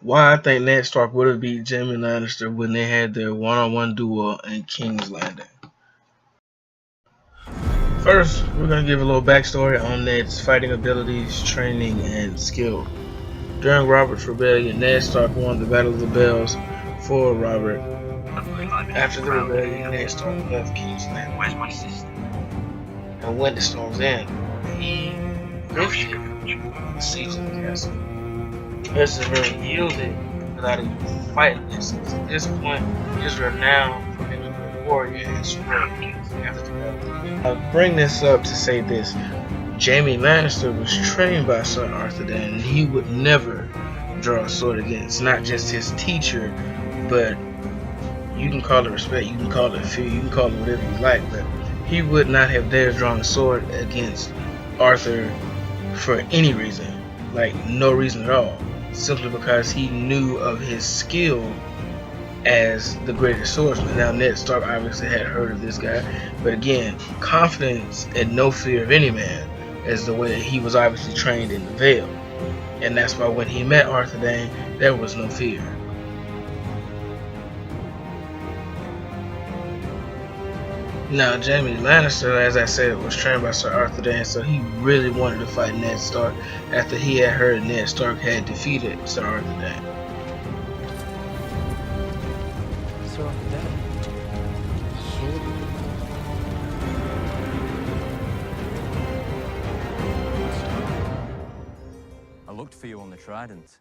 why I think Ned Stark would have beat Jamie Lannister when they had their one-on-one duel in King's Landing. First, we're going to give a little backstory on Ned's fighting abilities, training, and skill. During Robert's rebellion, Ned Stark won the Battle of the Bells for Robert. After the rebellion, Ned Stark left King's Landing. Where's my sister? And when the storm's end, he lifted the siege of the castle. Perseverance yielded without even fighting this. At this point, his renown for being a warrior had spread after the battle. I bring this up to say this. Jamie Lanister was trained by Sir Arthur Dayne, and he would never draw a sword against not just his teacher, but you can call it respect, you can call it fear, you can call it whatever you like, but he would not have dared draw a sword against Arthur for any reason, like no reason at all, simply because he knew of his skill as the greatest swordsman. Now Ned Stark obviously had heard of this guy, but again, confidence and no fear of any man, as the way he was obviously trained in the Vale, and that's why when he met Arthur Dayne, there was no fear. Now, Jamie Lannister, as I said, was trained by Sir Arthur Dayne, so he really wanted to fight Ned Stark after he had heard Ned Stark had defeated Sir Arthur Dayne. Sir Arthur Dayne? I looked for you on the Trident.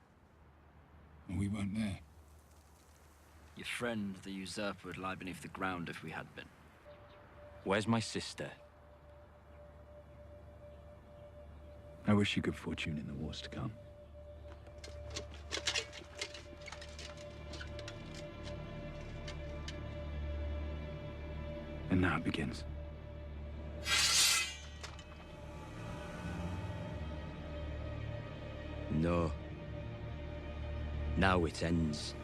And we weren't there. Your friend, the usurper, would lie beneath the ground if we had been. Where's my sister? I wish you good fortune in the wars to come. And now it begins. No. Now it ends.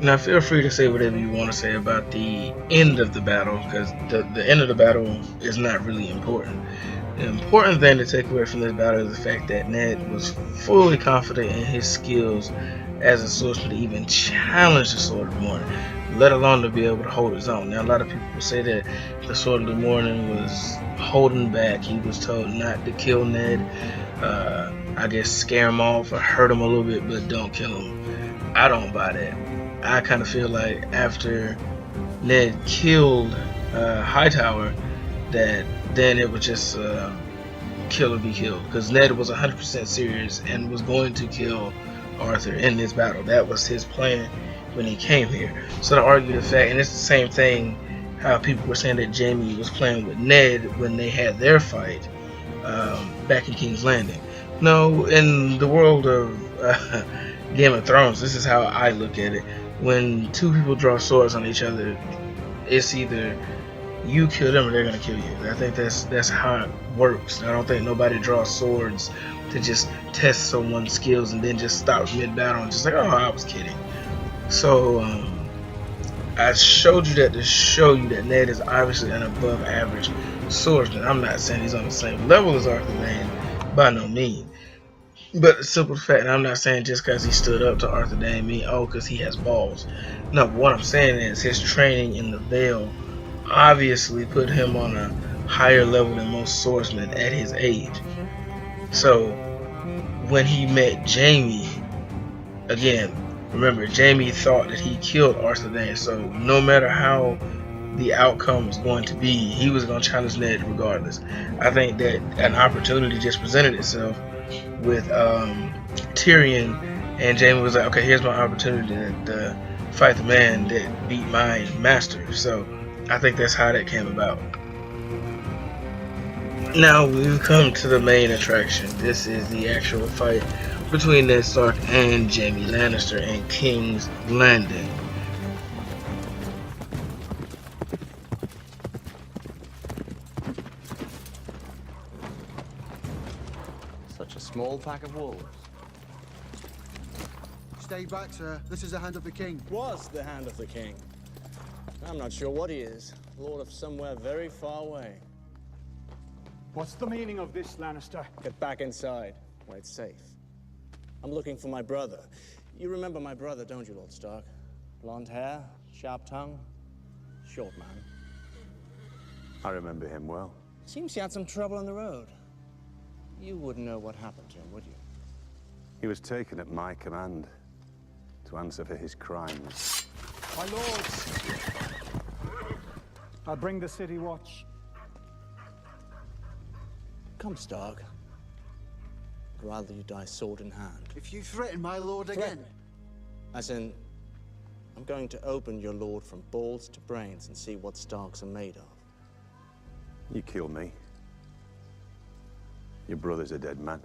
Now, feel free to say whatever you want to say about the end of the battle, because the end of the battle is not really important. The important thing to take away from this battle is the fact that Ned was fully confident in his skills as a swordsman to even challenge the Sword of the Morning, let alone to be able to hold his own. Now, a lot of people say that the Sword of the Morning was holding back. He was told not to kill Ned. I guess scare him off or hurt him a little bit, but don't kill him. I don't buy that. I kind of feel like after Ned killed Hightower, that then it was just kill or be killed, because Ned was 100% serious and was going to kill Arthur in this battle. That was his plan when he came here. So to argue the fact, and it's the same thing how people were saying that Jamie was playing with Ned when they had their fight back in King's Landing. No, in the world of Game of Thrones, this is how I look at it. When two people draw swords on each other, it's either you kill them or they're gonna kill you. I think that's how it works. I don't think nobody draws swords to just test someone's skills and then just stop mid-battle and just like, oh, I was kidding. So I showed you that to show you that Ned is obviously an above average swordsman. I'm not saying he's on the same level as Arthur Dayne, by no means. But the simple fact, and I'm not saying just because he stood up to Arthur Dayne mean, oh, because he has balls. No, what I'm saying is his training in the Vale obviously put him on a higher level than most swordsmen at his age. So when he met Jamie, again, remember, Jamie thought that he killed Arthur Dayne, so no matter how the outcome was going to be, he was going to challenge Ned regardless. I think that an opportunity just presented itself with Tyrion, and Jamie was like, okay, here's my opportunity to fight the man that beat my master. So I think that's how that came about. Now we've come to the main attraction. This is the actual fight between Ned Stark and Jamie Lannister in King's Landing. Such a small pack of wolves. Stay back, sir. This is the hand of the king. Was the hand of the king. I'm not sure what he is. Lord of somewhere very far away. What's the meaning of this, Lannister? Get back inside, where it's safe. I'm looking for my brother. You remember my brother, don't you, Lord Stark? Blonde hair, sharp tongue, short man. I remember him well. Seems he had some trouble on the road. You wouldn't know what happened to him, would you? He was taken at my command to answer for his crimes. My lords! I'll bring the city watch. Come, Stark. I'd rather you die sword in hand. If you threaten my lord again... As in, I'm going to open your lord from balls to brains and see what Starks are made of. You kill me. Your brother's a dead man.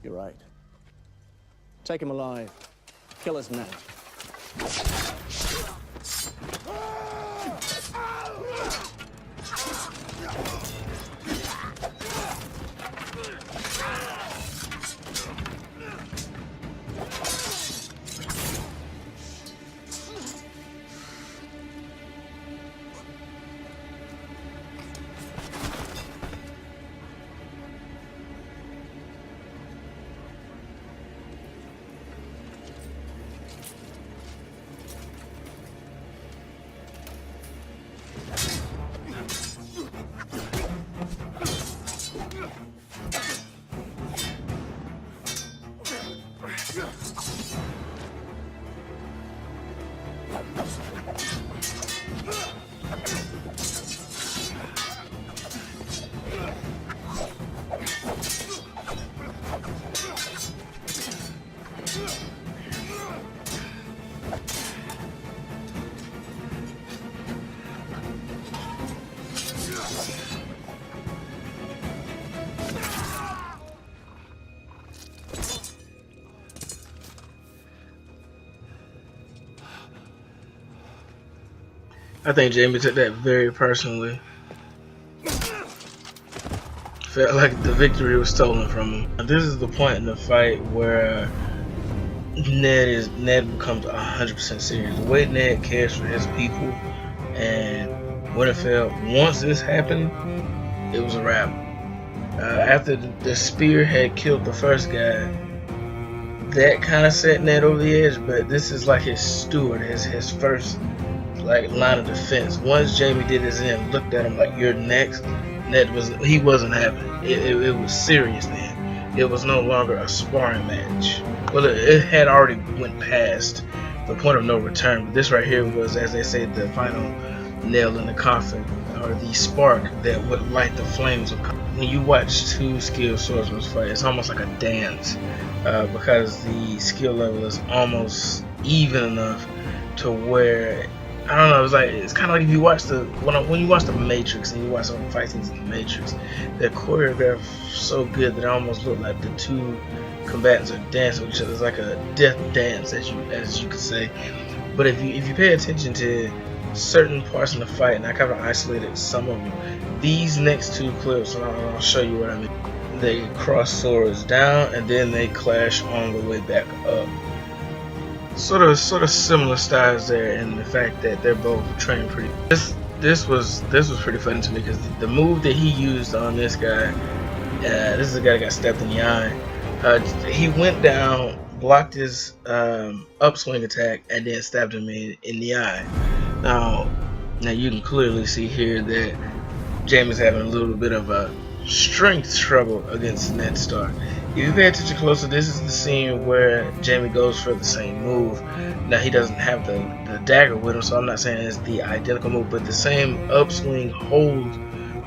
You're right. Take him alive. Kill his men. I think Jamie took that very personally. Felt like the victory was stolen from him. This is the point in the fight where Ned becomes 100% serious. The way Ned cares for his people and Winterfell. Once this happened, it was a wrap. After the spear had killed the first guy, that kind of set Ned over the edge. But this is like his steward, his first line of defense. Once Jamie did his end, looked at him like, "You're next." Ned wasn't having it. It was serious then. It was no longer a sparring match. Well, it had already went past the point of no return. But this right here was, as they say, the final nail in the coffin, or the spark that would light the flames of. When you watch two skilled swordsmen fight, it's almost like a dance, because the skill level is almost even enough to where, I don't know, it's kind of like if you watch when you watch the Matrix and you watch some fight scenes in the Matrix, they're choreographed so good that it almost look like the two combatants are dancing with each other. It's like a death dance, as you could say. But if you pay attention to certain parts in the fight, and I kind of isolated some of them, these next two clips, and I'll show you what I mean. They cross swords down and then they clash on the way back up. Sort of similar styles there, in the fact that they're both trained pretty. This was pretty funny to me, because the move that he used on this guy, this is a guy that got stabbed in the eye. He went down, blocked his upswing attack, and then stabbed him in the eye. Now you can clearly see here that Jamie's having a little bit of a strength trouble against Ned Stark. If you pay attention closer, this is the scene where Jamie goes for the same move. Now he doesn't have the dagger with him, so I'm not saying it's the identical move, but the same upswing hold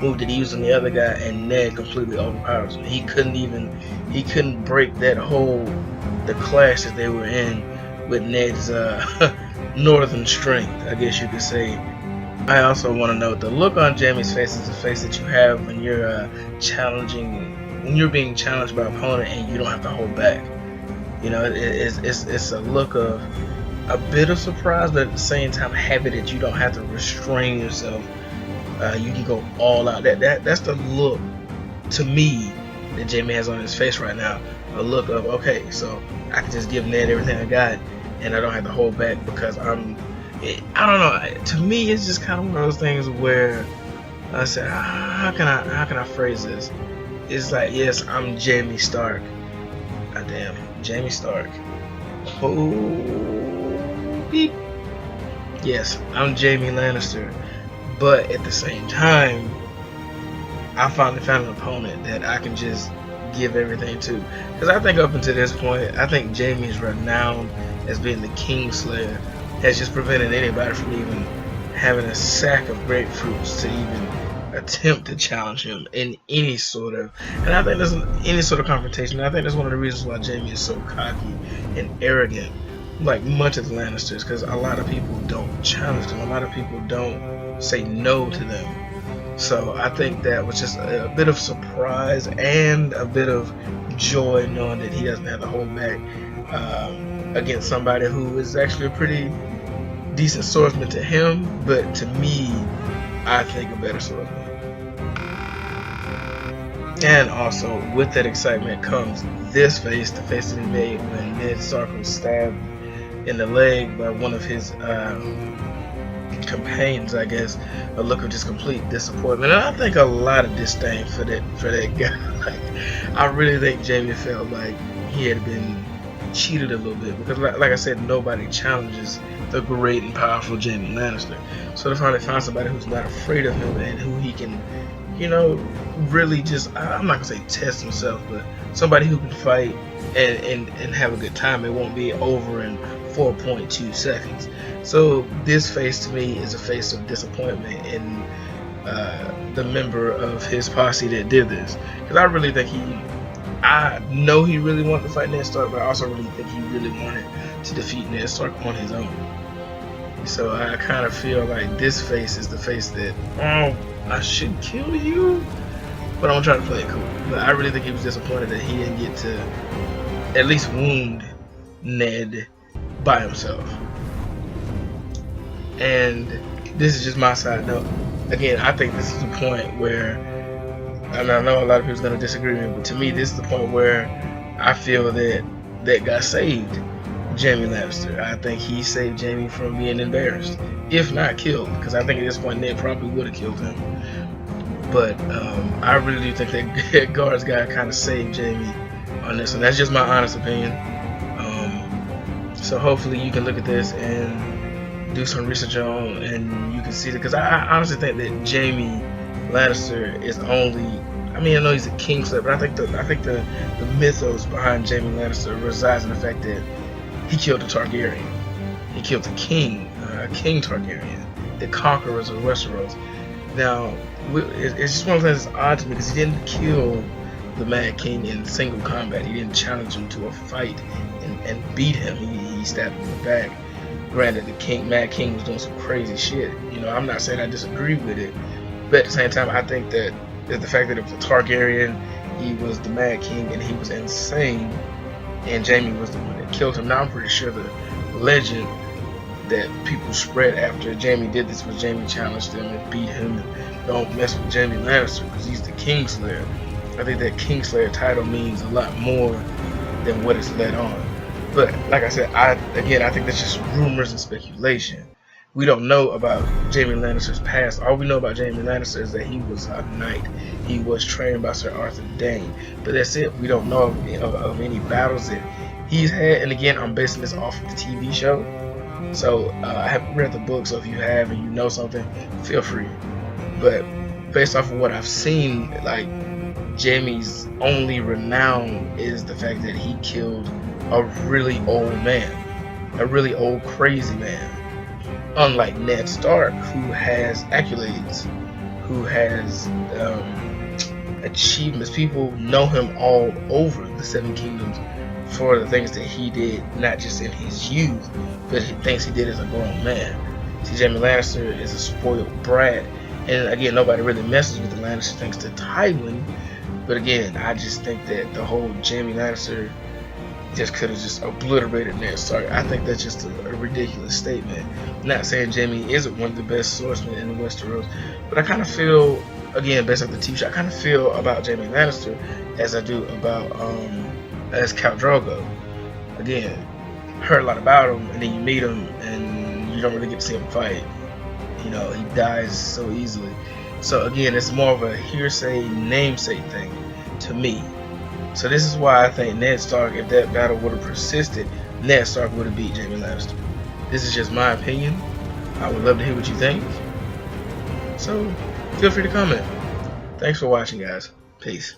move that he used on the other guy, and Ned completely overpowers him. He couldn't break that hold, the clash that they were in with Ned's northern strength, I guess you could say. I also want to note the look on Jamie's face is the face that you have when you're when you're being challenged by an opponent and you don't have to hold back. You know, it's a look of a bit of surprise, but at the same time happy that you don't have to restrain yourself. You can go all out. That's the look to me that Jamie has on his face right now. A look of, okay, so I can just give Ned everything I got, and I don't have to hold back because I don't know. To me, it's just kind of one of those things where I said, how can I phrase this? It's like, yes, I'm Jamie Stark. Damn, Jamie Stark. Oh, beep. Yes, I'm Jamie Lannister, but at the same time, I finally found an opponent that I can just give everything to. Because I think up until this point, I think Jamie's renowned as being the Kingslayer has just prevented anybody from even having a sack of grapefruits to even attempt to challenge him in any sort of, and I think there's any sort of confrontation. I think that's one of the reasons why Jamie is so cocky and arrogant, like much of the Lannisters, because a lot of people don't challenge them. A lot of people don't say no to them. So I think that was just a bit of surprise and a bit of joy knowing that he doesn't have to hold back against somebody who is actually a pretty decent swordsman to him, but to me, I think a better swordsman. And also, with that excitement comes this face, the face that he made when Ned Stark was stabbed in the leg by one of his companions, I guess. A look of just complete disappointment, and I think a lot of disdain for that guy. Like, I really think Jamie felt like he had been cheated a little bit, because like I said, nobody challenges the great and powerful Jamie Lannister. So to finally find somebody who's not afraid of him and who he can, you know, really just, I'm not gonna say test himself, but somebody who can fight and have a good time. It won't be over in 4.2 seconds. So this face to me is a face of disappointment in the member of his posse that did this, because I really think I know he really wanted to fight Ned Stark, but I also really think he really wanted to defeat Ned Stark on his own. So I kind of feel like this face is the face that, I should kill you, but I'm trying to play it cool. But I really think he was disappointed that he didn't get to at least wound Ned by himself. And this is just my side note. Again, I think this is the point where, and I know a lot of people are going to disagree with me, but to me, this is the point where I feel that guy saved Jamie Lannister. I think he saved Jamie from being embarrassed, if not killed, because I think at this point Ned probably would have killed him. But I really do think that guards guy kind of saved Jamie on this one. That's just my honest opinion. So hopefully you can look at this and do some research on, and you can see it, because I honestly think that Jamie Lannister is only, I mean, I know he's a Kingslayer, but I think the mythos behind Jamie Lannister resides in the fact that he killed a Targaryen. He killed the king, King Targaryen, the conquerors of Westeros. Now, it's just one of those things that's odd to me, because he didn't kill the Mad King in single combat. He didn't challenge him to a fight and beat him. He stabbed him in the back. Granted, the Mad King was doing some crazy shit. You know, I'm not saying I disagree with it, but at the same time, I think that the fact that it was a Targaryen, he was the Mad King, and he was insane, and Jamie was the one that killed him. Now, I'm pretty sure the legend that people spread after Jamie did this was Jamie challenged him and beat him, and don't mess with Jamie Lannister because he's the Kingslayer. I think that Kingslayer title means a lot more than what it's led on. But like I said, I think that's just rumors and speculation. We don't know about Jamie Lannister's past. All we know about Jamie Lannister is that he was a knight. He was trained by Sir Arthur Dayne. But that's it. We don't know of any battles that he's had. And again, I'm basing this off of the TV show. So I haven't read the book, so if you have and you know something, feel free. But based off of what I've seen, like, Jamie's only renown is the fact that he killed a really old man, a really old crazy man. Unlike Ned Stark, who has accolades, who has achievements. People know him all over the Seven Kingdoms for the things that he did, not just in his youth, but things he did as a grown man. See, Jamie Lannister is a spoiled brat, and again, nobody really messes with the Lannister thanks to Tywin. But again, I just think that the whole Jamie Lannister just could have just obliterated Ned Stark. I think that's just a ridiculous statement. I'm not saying Jamie isn't one of the best swordsmen in the Westeros, but I kind of feel, again, based on the TV show, I kind of feel about Jamie Lannister as I do about as Khal Drogo. Again, heard a lot about him, and then you meet him, and you don't really get to see him fight. You know, he dies so easily. So again, it's more of a hearsay, namesake thing to me. So this is why I think Ned Stark, if that battle would have persisted, Ned Stark would have beat Jamie Lannister. This is just my opinion. I would love to hear what you think. So feel free to comment. Thanks for watching, guys. Peace.